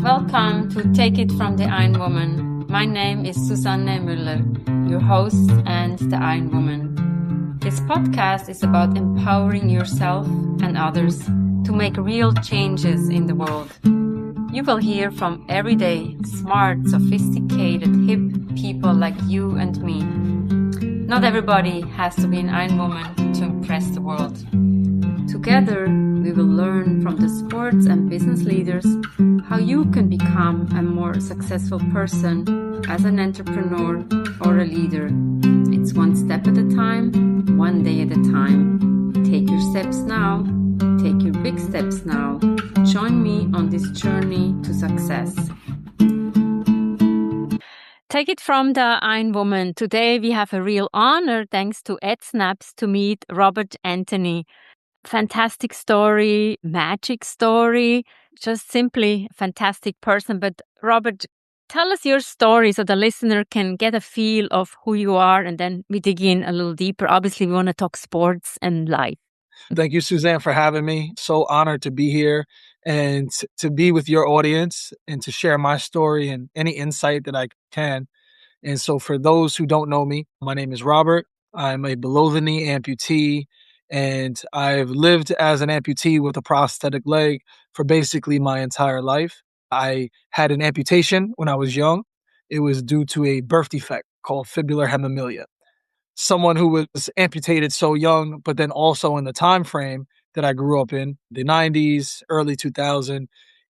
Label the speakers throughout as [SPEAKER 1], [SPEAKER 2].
[SPEAKER 1] Welcome to Take It from the Iron Woman. My name is Susanne Müller, your host and the Iron Woman. This podcast is about empowering yourself and others to make real changes in the world. You will hear from everyday, smart, sophisticated, hip people like you and me. Not everybody has to be an Iron Woman to impress the world. Together, we will learn from the sports and business leaders how you can become a more successful person as an entrepreneur or a leader. It's one step at a time, one day at a time. Take your steps now. Take your big steps now. Join me on this journey to success. Take it from the Iron Woman. Today we have a real honor, thanks to Ed Snaps, to meet Robert Anthony. Fantastic story, magic story, just simply fantastic person. But Robert, tell us your story so the listener can get a feel of who you are, and then we dig in a little deeper. Obviously, we want to talk sports and life.
[SPEAKER 2] Thank you, Suzanne, for having me. So honored to be here and to be with your audience and to share my story and any insight that I can. And so for those who don't know me, my name is Robert. I'm a below-the-knee amputee, and I've lived as an amputee with a prosthetic leg for basically my entire life. I had an amputation when I was young. It was due to a birth defect called Fibular Hemimelia. Someone who was amputated so young, but then also in the time frame that I grew up in, the 90s, early 2000,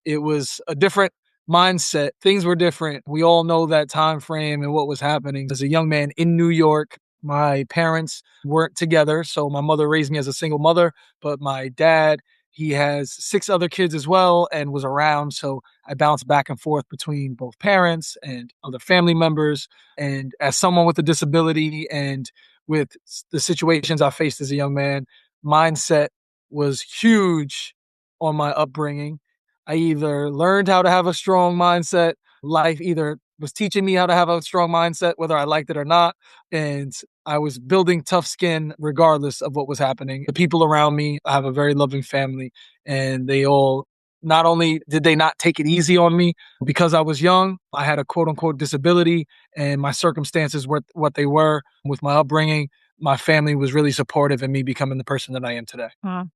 [SPEAKER 2] it was a different mindset. Things were different. We all know that time frame and what was happening. As a young man in New York, my parents weren't together, so my mother raised me as a single mother, but my dad, he has 6 other kids as well and was around, so I bounced back and forth between both parents and other family members. And as someone with a disability and with the situations I faced as a young man, mindset was huge on my upbringing. I either learned how to have a strong mindset, life either was teaching me how to have a strong mindset, whether I liked it or not. And I was building tough skin regardless of what was happening. The people around me, I have a very loving family, and they all, not only did they not take it easy on me because I was young, I had a quote unquote disability and my circumstances were what they were with my upbringing. My family was really supportive in me becoming the person that I am today.
[SPEAKER 1] Wow.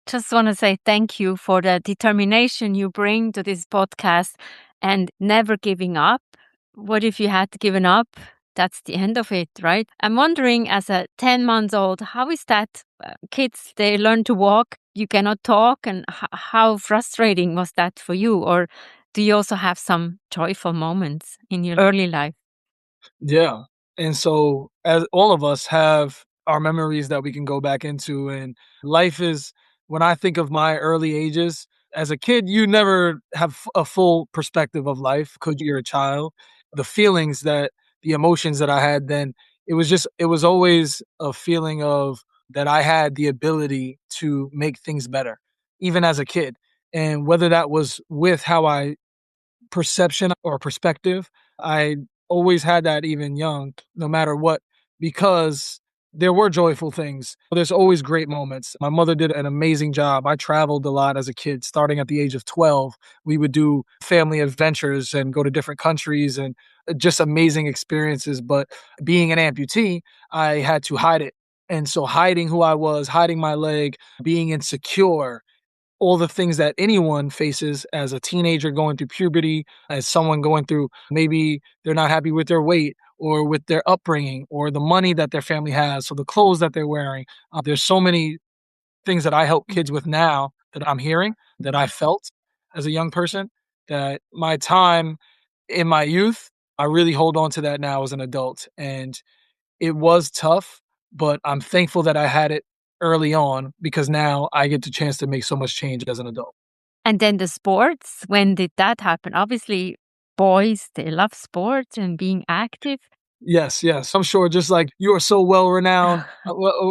[SPEAKER 1] Just want to say thank you for the determination you bring to this podcast and never giving up. What if you had given up? That's the end of it, right? I'm wondering, as a 10 months old, how is that? Kids, they learn to walk, you cannot talk, and how frustrating was that for you? Or do you also have some joyful moments in your early life?
[SPEAKER 2] Yeah. And so as all of us have our memories that we can go back into, and life is, when I think of my early ages, as a kid, you never have a full perspective of life because you're a child. The feelings the emotions that I had then, it was always a feeling of that I had the ability to make things better, even as a kid. And whether that was with how I perception or perspective, I always had that even young, no matter what, because there were joyful things. There's always great moments. My mother did an amazing job. I traveled a lot as a kid. Starting at the age of 12, we would do family adventures and go to different countries and just amazing experiences. But being an amputee, I had to hide it. And so hiding who I was, hiding my leg, being insecure, all the things that anyone faces as a teenager going through puberty, as someone going through, maybe they're not happy with their weight or with their upbringing or the money that their family has, so the clothes that they're wearing. There's so many things that I help kids with now that I'm hearing, that I felt as a young person, that my time in my youth, I really hold on to that now as an adult. And it was tough, but I'm thankful that I had it early on because now I get the chance to make so much change as an adult.
[SPEAKER 1] And then the sports, when did that happen? Obviously, boys, they love sports and being active.
[SPEAKER 2] Yes. I'm sure just like you are so well renowned,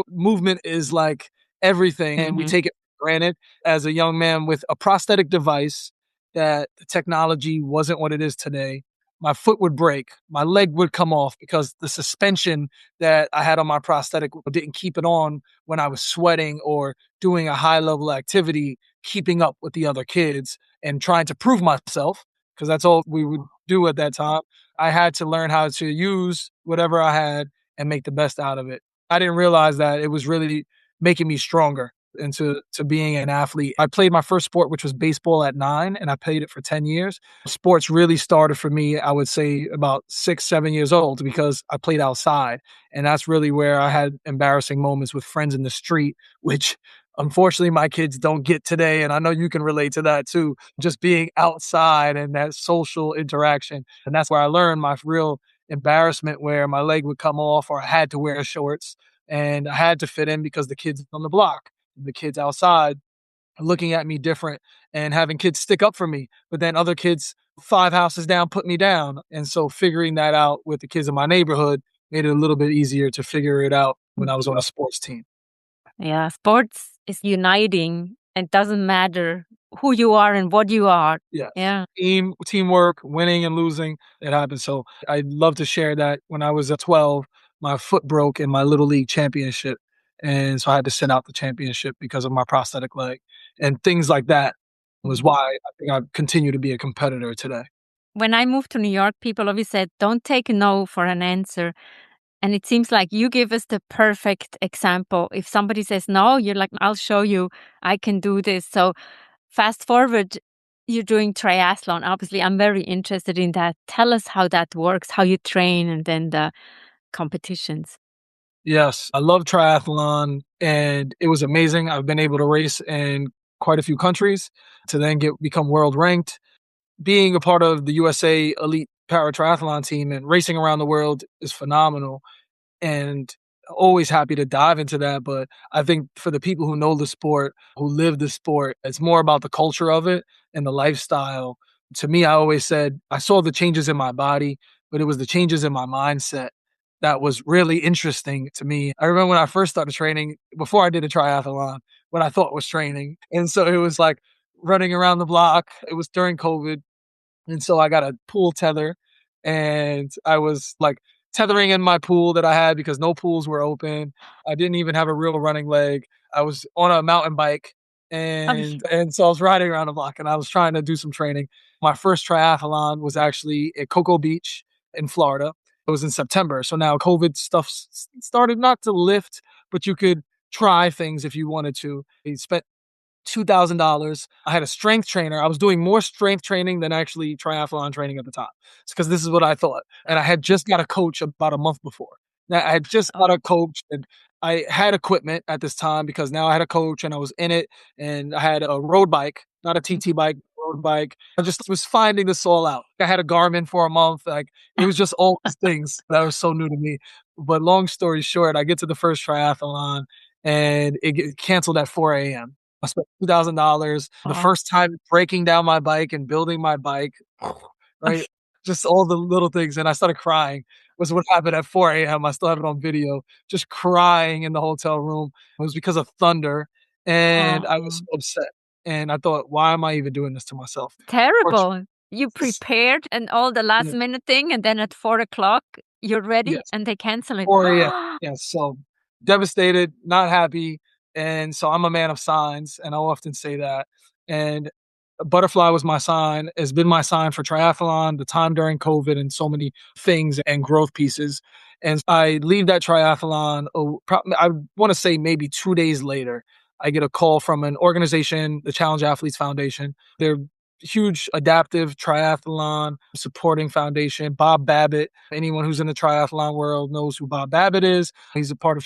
[SPEAKER 2] movement is like everything, and we take it for granted. As a young man with a prosthetic device, that the technology wasn't what it is today. my foot would break, my leg would come off because the suspension that I had on my prosthetic didn't keep it on when I was sweating or doing a high level activity, keeping up with the other kids and trying to prove myself, because that's all we would do at that time. I had to learn how to use whatever I had and make the best out of it. I didn't realize that it was really making me stronger into being an athlete. I played my first sport, which was baseball, at 9, and I played it for 10 years. Sports really started for me, I would say, about 6, 7 years old, because I played outside. And that's really where I had embarrassing moments with friends in the street, which unfortunately my kids don't get today. And I know you can relate to that too, just being outside and that social interaction. And that's where I learned my real embarrassment, where my leg would come off or I had to wear shorts and I had to fit in because the kids on the block, the kids outside looking at me different and having kids stick up for me, but then other kids 5 houses down put me down. And so figuring that out with the kids in my neighborhood made it a little bit easier to figure it out when I was on a sports team.
[SPEAKER 1] Yeah, sports is uniting and doesn't matter who you are and what you are.
[SPEAKER 2] Yes.
[SPEAKER 1] Yeah.
[SPEAKER 2] Teamwork, winning and losing, it happens. So I'd love to share that when I was 12, my foot broke in my little league championship. And so I had to sit out the championship because of my prosthetic leg. And things like that was why I think I continue to be a competitor today.
[SPEAKER 1] When I moved to New York, people always said, don't take a no for an answer. And it seems like you give us the perfect example. If somebody says no, you're like, I'll show you, I can do this. So fast forward, you're doing triathlon. Obviously, I'm very interested in that. Tell us how that works, how you train, and then the competitions.
[SPEAKER 2] Yes, I love triathlon and it was amazing. I've been able to race in quite a few countries to then become world ranked. Being a part of the USA Elite Paratriathlon Team and racing around the world is phenomenal, and always happy to dive into that. But I think for the people who know the sport, who live the sport, it's more about the culture of it and the lifestyle. To me, I always said I saw the changes in my body, but it was the changes in my mindset that was really interesting to me. I remember when I first started training, before I did a triathlon, what I thought was training. And so it was like running around the block. It was during COVID. And so I got a pool tether and I was like tethering in my pool that I had because no pools were open. I didn't even have a real running leg. I was on a mountain bike and so I was riding around the block and I was trying to do some training. My first triathlon was actually at Cocoa Beach in Florida. It was in September. So now COVID stuff started not to lift, but you could try things if you wanted to. We spent $2,000. I had a strength trainer. I was doing more strength training than actually triathlon training at the time. It's because this is what I thought. And I had just got a coach about a month before. Now, I had just got a coach and I had equipment at this time because now I had a coach and I was in it and I had a road bike, not a TT bike, road bike. I just was finding this all out. I had a Garmin for a month. Like it was just all these things that were so new to me. But long story short, I get to the first triathlon and it get canceled at 4 a.m. I spent $2,000 the first time breaking down my bike and building my bike, right? Just all the little things. And I started crying was what happened at 4 a.m. I still have it on video, just crying in the hotel room. It was because of thunder. And I was so upset. And I thought, why am I even doing this to myself?
[SPEAKER 1] Terrible. You prepared and all the last
[SPEAKER 2] Yeah.
[SPEAKER 1] minute thing, and then at 4 o'clock, you're ready
[SPEAKER 2] Yes.
[SPEAKER 1] and they cancel it.
[SPEAKER 2] 4 a.m. Yes. So devastated, not happy. And so I'm a man of signs, and I often say that. And butterfly was my sign, has been my sign for triathlon, the time during COVID, and so many things and growth pieces. And I leave that triathlon, I want to say maybe 2 days later, I get a call from an organization, the Challenge Athletes Foundation. They're huge adaptive triathlon supporting foundation. Bob Babbitt, anyone who's in the triathlon world knows who Bob Babbitt is. He's a part of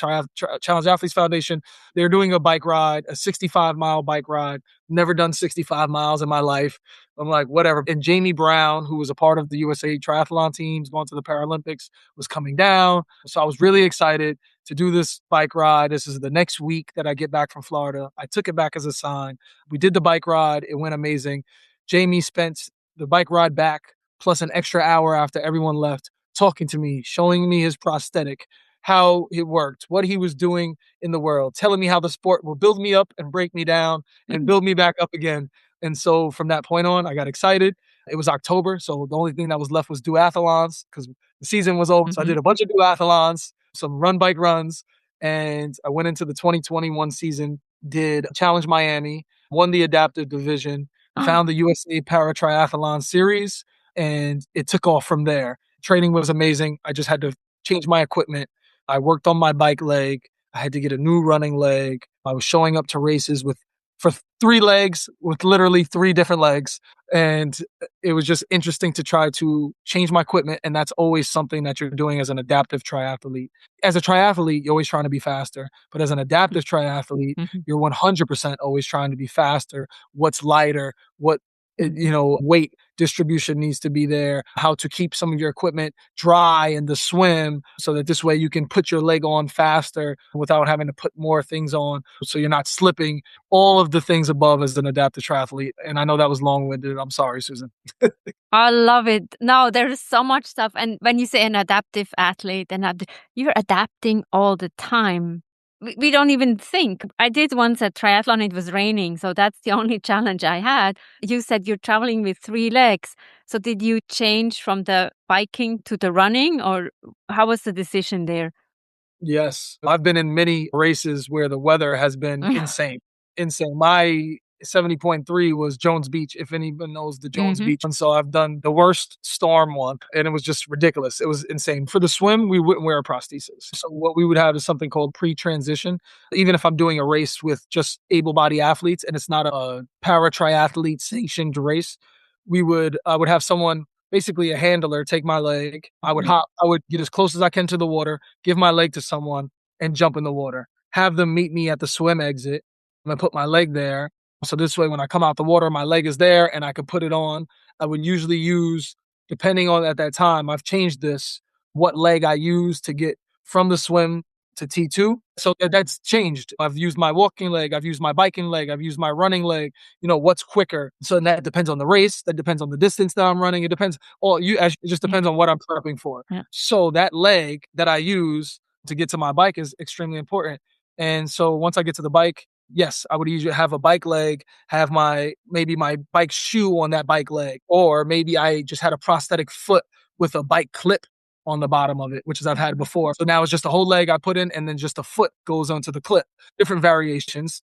[SPEAKER 2] Challenge Athletes Foundation. They're doing a bike ride, a 65-mile bike ride. Never done 65 miles in my life. I'm like, whatever. And Jamie Brown, who was a part of the USA Triathlon teams, going to the Paralympics, was coming down. So I was really excited to do this bike ride. This is the next week that I get back from Florida. I took it back as a sign. We did the bike ride. It went amazing. Jamie spent the bike ride back plus an extra hour after everyone left talking to me, showing me his prosthetic, how it worked, what he was doing in the world, telling me how the sport will build me up and break me down and build me back up again. And so from that point on, I got excited It was October, so the only thing that was left was duathlons because the season was over. So I did a bunch of duathlons, some run bike runs, and I went into the 2021 season, did Challenge Miami, won the adaptive division, found the USA Paratriathlon series, and it took off from there. Training was amazing. I just had to change my equipment. I worked on my bike leg. I had to get a new running leg. I was showing up to races for 3 legs, with literally 3 different legs. And it was just interesting to try to change my equipment. And that's always something that you're doing as an adaptive triathlete. As a triathlete, you're always trying to be faster. But as an adaptive triathlete, you're 100% always trying to be faster. What's lighter? What weight distribution needs to be there, how to keep some of your equipment dry in the swim so that this way you can put your leg on faster without having to put more things on so you're not slipping, all of the things above as an adaptive triathlete. And I know that was long-winded. I'm sorry, Susan.
[SPEAKER 1] I love it. No, there's so much stuff. And when you say an adaptive athlete, you're adapting all the time. We don't even think. I did once a triathlon, it was raining. So that's the only challenge I had. You said you're traveling with 3 legs. So did you change from the biking to the running, or how was the decision there?
[SPEAKER 2] Yes. I've been in many races where the weather has been insane. Insane. My 70.3 was Jones Beach, if anyone knows the Jones Beach. And so I've done the worst storm one, and it was just ridiculous. It was insane. For the swim, we wouldn't wear a prosthesis. So what we would have is something called pre-transition. Even if I'm doing a race with just able-bodied athletes and it's not a para-triathlete sanctioned race, I would have someone, basically a handler, take my leg. I would get as close as I can to the water, give my leg to someone, and jump in the water. Have them meet me at the swim exit. I'm gonna put my leg there. So this way, when I come out the water, my leg is there and I could put it on. I would usually use, depending on at that time, I've changed this, what leg I use to get from the swim to T2. So that's changed. I've used my walking leg, I've used my biking leg, I've used my running leg, what's quicker. So that depends on the race, that depends on the distance that I'm running. It depends, it just depends on what I'm prepping for.
[SPEAKER 1] Yeah.
[SPEAKER 2] So that leg that I use to get to my bike is extremely important. And so once I get to the bike, yes, I would usually have a bike leg, have maybe my bike shoe on that bike leg, or maybe I just had a prosthetic foot with a bike clip on the bottom of it, which is I've had before. So now it's just a whole leg I put in, and then just a foot goes onto the clip. Different variations.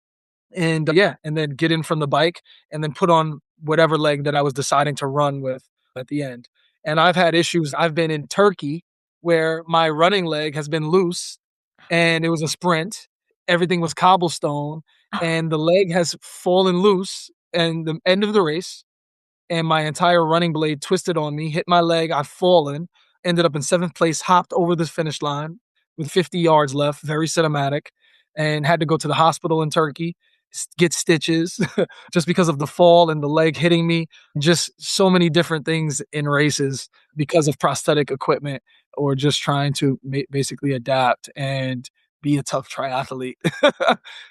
[SPEAKER 2] And and then get in from the bike and then put on whatever leg that I was deciding to run with at the end. And I've had issues. I've been in Turkey where my running leg has been loose and it was a sprint. Everything was cobblestone and the leg has fallen loose and the end of the race, and my entire running blade twisted on me, hit my leg, I've fallen, ended up in 7th place, hopped over the finish line with 50 yards left, very cinematic, and had to go to the hospital in Turkey, get stitches just because of the fall and the leg hitting me. Just so many different things in races because of prosthetic equipment or just trying to basically adapt and be a tough triathlete.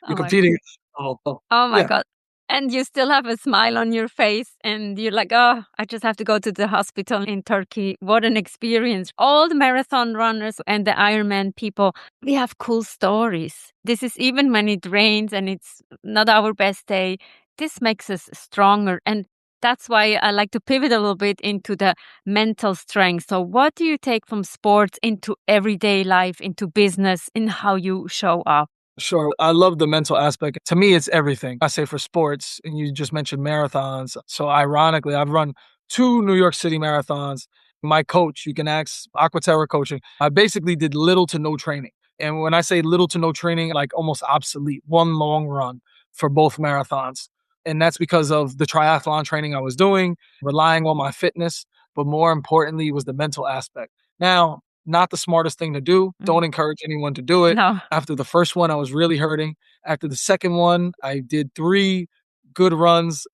[SPEAKER 2] You're competing.
[SPEAKER 1] Oh my
[SPEAKER 2] Yeah.
[SPEAKER 1] God. And you still have a smile on your face and you're like, oh, I just have to go to the hospital in Turkey. What an experience. All the marathon runners and the Ironman people, we have cool stories. This is even when it rains and it's not our best day. This makes us stronger. And that's why I like to pivot a little bit into the mental strength. So what do you take from sports into everyday life, into business, in how you show up?
[SPEAKER 2] Sure. I love the mental aspect. To me, it's everything. I say for sports, and you just mentioned marathons. So ironically, I've run 2 New York City marathons. My coach, you can ask Aquaterra coaching, I basically did little to no training. And when I say little to no training, like almost obsolete, one long run for both marathons. And that's because of the triathlon training I was doing, relying on my fitness, but more importantly was the mental aspect. Now, not the smartest thing to do. Don't encourage anyone to do it.
[SPEAKER 1] No.
[SPEAKER 2] After the first one, I was really hurting. After the second one, I did 3 good runs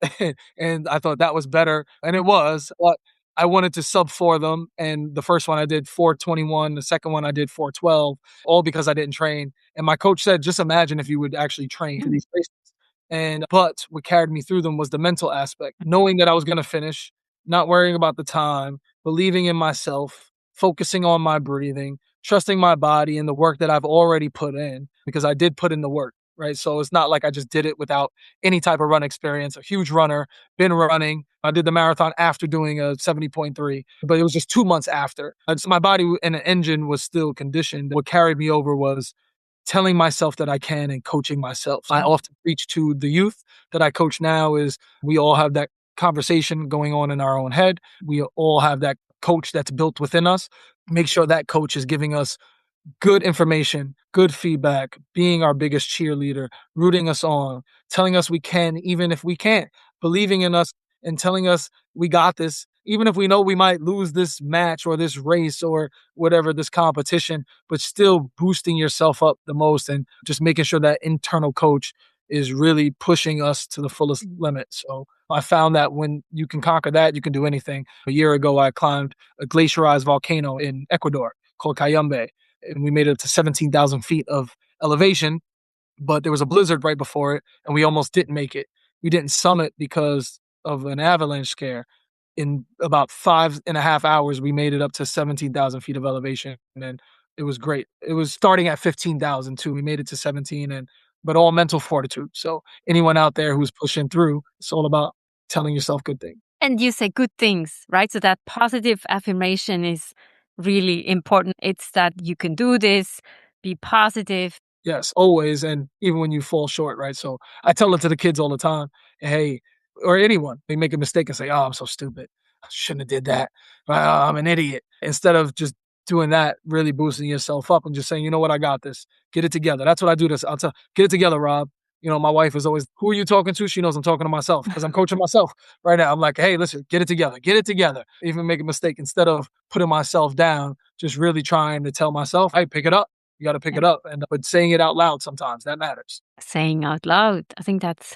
[SPEAKER 2] and I thought that was better. And it was, but I wanted to sub 4 them. And the first one I did 4:21. The second one I did 4:12, all because I didn't train. And my coach said, just imagine if you would actually train for these races. But what carried me through them was the mental aspect, knowing that I was going to finish, not worrying about the time, believing in myself, focusing on my breathing, trusting my body and the work that I've already put in, because I did put in the work. right? So it's not like I just did it without any type of run experience. A huge runner, been running. I did the marathon after doing a 70.3, but it was just 2 months after. So my body and the engine was still conditioned. What carried me over was telling myself that I can and coaching myself. I often preach to the youth that I coach now is we all have that conversation going on in our own head. We all have that coach that's built within us. Make sure that coach is giving us good information, good feedback, being our biggest cheerleader, rooting us on, telling us we can, even if we can't, believing in us and telling us we got this, even if we know we might lose this match or this race or whatever, this competition, but still boosting yourself up the most and just making sure that internal coach is really pushing us to the fullest limit. So I found that when you can conquer that, you can do anything. A year ago, I climbed a glaciarized volcano in Ecuador called Cayambe, and we made it to 17,000 feet of elevation, but there was a blizzard right before it, and we almost didn't make it. We didn't summit because of an avalanche scare. In about 5.5 hours, we made it up to 17,000 feet of elevation, and it was great. It was starting at 15,000 too. We made it to 17, but all mental fortitude. So anyone out there who's pushing through, it's all about telling yourself good things.
[SPEAKER 1] And you say good things, right? So that positive affirmation is really important. It's that you can do this, be positive.
[SPEAKER 2] Yes, always, and even when you fall short, right? So I tell it to the kids all the time, hey, or anyone, they make a mistake and say, "Oh, I'm so stupid. I shouldn't have did that. I'm an idiot." Instead of just doing that, really boosting yourself up and just saying, "You know what? I got this. Get it together." That's what I do. This I'll tell, get it together, Rob. My wife is always, "Who are you talking to?" She knows I'm talking to myself because I'm coaching myself right now. I'm like, "Hey, listen, get it together. Get it together." Even make a mistake instead of putting myself down, just really trying to tell myself, "Hey, pick it up. You got to pick it up." But saying it out loud sometimes, that matters.
[SPEAKER 1] Saying out loud, I think that's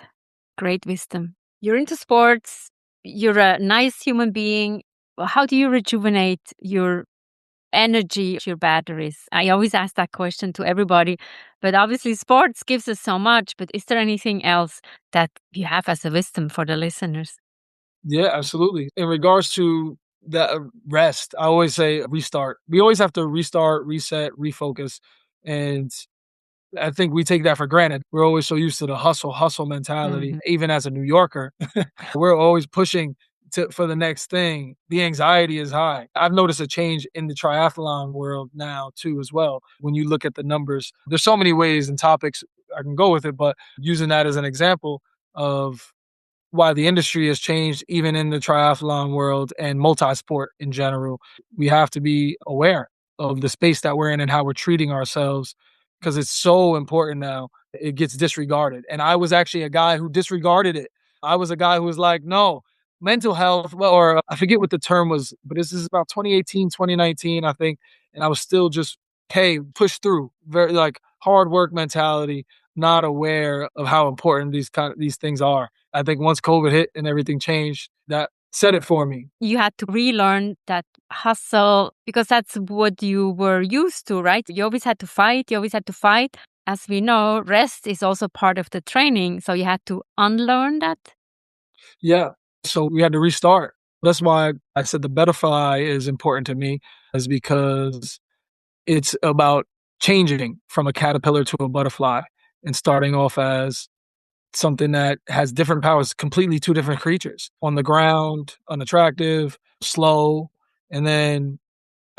[SPEAKER 1] great wisdom. You're into sports, you're a nice human being. How do you rejuvenate your energy, your batteries? I always ask that question to everybody, but obviously sports gives us so much, but is there anything else that you have as a wisdom for the listeners?
[SPEAKER 2] Yeah, absolutely. In regards to the rest, I always say restart. We always have to restart, reset, refocus. And I think we take that for granted. We're always so used to the hustle mentality.
[SPEAKER 1] Mhm.
[SPEAKER 2] Even as a New Yorker, we're always pushing for the next thing. The anxiety is high. I've noticed a change in the triathlon world now too, as well. When you look at the numbers, there's so many ways and topics I can go with it, but using that as an example of why the industry has changed, even in the triathlon world and multi-sport in general. We have to be aware of the space that we're in and how we're treating ourselves because it's so important now. It gets disregarded. And I was actually a guy who disregarded it. I was a guy who was like, no, mental health, well, or I forget what the term was, but this is about 2018, 2019, I think. And I was still just, hey, push through, very like hard work mentality, not aware of how important these things are. I think once COVID hit and everything changed, that said it for me.
[SPEAKER 1] You had to relearn that hustle because that's what you were used to, right? You always had to fight. You always had to fight. As we know, rest is also part of the training. So you had to unlearn that.
[SPEAKER 2] Yeah. So we had to restart. That's why I said the butterfly is important to me, is because it's about changing from a caterpillar to a butterfly and starting off as something that has different powers, completely two different creatures. On the ground, unattractive, slow, and then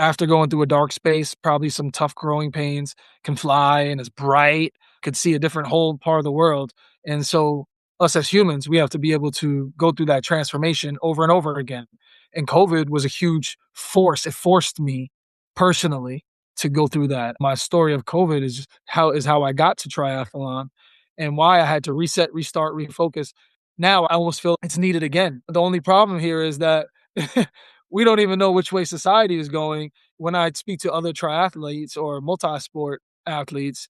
[SPEAKER 2] after going through a dark space, probably some tough growing pains, can fly and is bright, could see a different whole part of the world. And so us as humans, we have to be able to go through that transformation over and over again. And COVID was a huge force. It forced me personally to go through that. My story of COVID is how I got to triathlon and why I had to reset, restart, refocus. Now I almost feel it's needed again. The only problem here is that we don't even know which way society is going. When I speak to other triathletes or multi-sport athletes,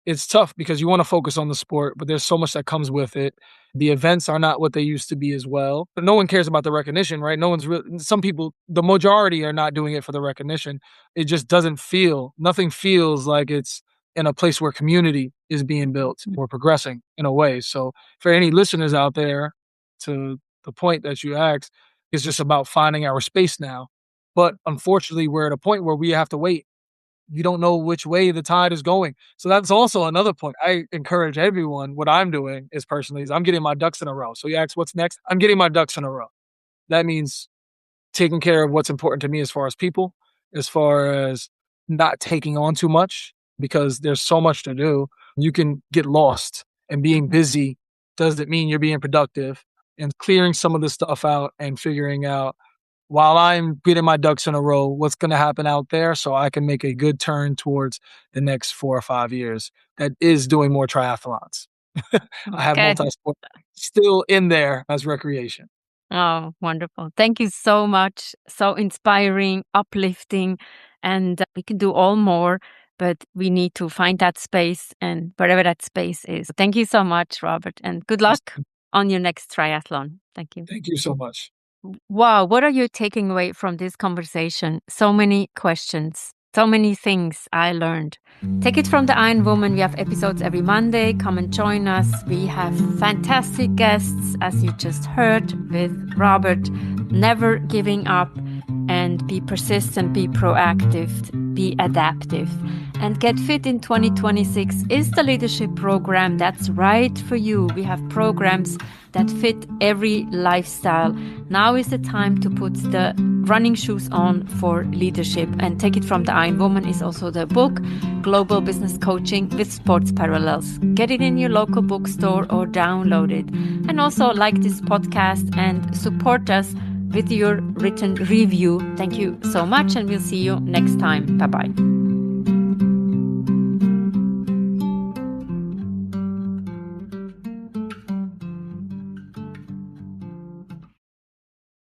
[SPEAKER 2] it's tough because you want to focus on the sport, but there's so much that comes with it. The events are not what they used to be as well. But no one cares about the recognition, right? No one's really, some people, the majority are not doing it for the recognition. It just doesn't feel, nothing feels like it's in a place where community is being built or progressing in a way. So for any listeners out there, to the point that you asked, it's just about finding our space now. But unfortunately, we're at a point where we have to wait. You don't know which way the tide is going. So that's also another point. I encourage everyone. What I'm doing is I'm getting my ducks in a row. So you ask what's next? I'm getting my ducks in a row. That means taking care of what's important to me as far as people, as far as not taking on too much, because there's so much to do. You can get lost, and being busy doesn't mean you're being productive, and clearing some of the stuff out and figuring out, while I'm getting my ducks in a row, what's going to happen out there so I can make a good turn towards the next 4 or 5 years. That is doing more triathlons. I have
[SPEAKER 1] Good.
[SPEAKER 2] multi-sport still in there as recreation.
[SPEAKER 1] Oh, wonderful. Thank you so much. So inspiring, uplifting, and we can do all more, but we need to find that space and wherever that space is. Thank you so much, Robert, and good luck on your next triathlon. Thank you.
[SPEAKER 2] Thank you so much.
[SPEAKER 1] Wow, what are you taking away from this conversation? So many questions, so many things I learned. Take it from the Iron Woman. We have episodes every Monday. Come and join us. We have fantastic guests, as you just heard with Robert. Never giving up, and be persistent, be proactive, be adaptive. And Get Fit in 2026 is the leadership program that's right for you. We have programs that fit every lifestyle. Now is the time to put the running shoes on for leadership. And Take It from the Iron Woman is also the book, Global Business Coaching with Sports Parallels. Get it in your local bookstore or download it. And also like this podcast and support us with your written review. Thank you so much, and we'll see you next time. Bye-bye.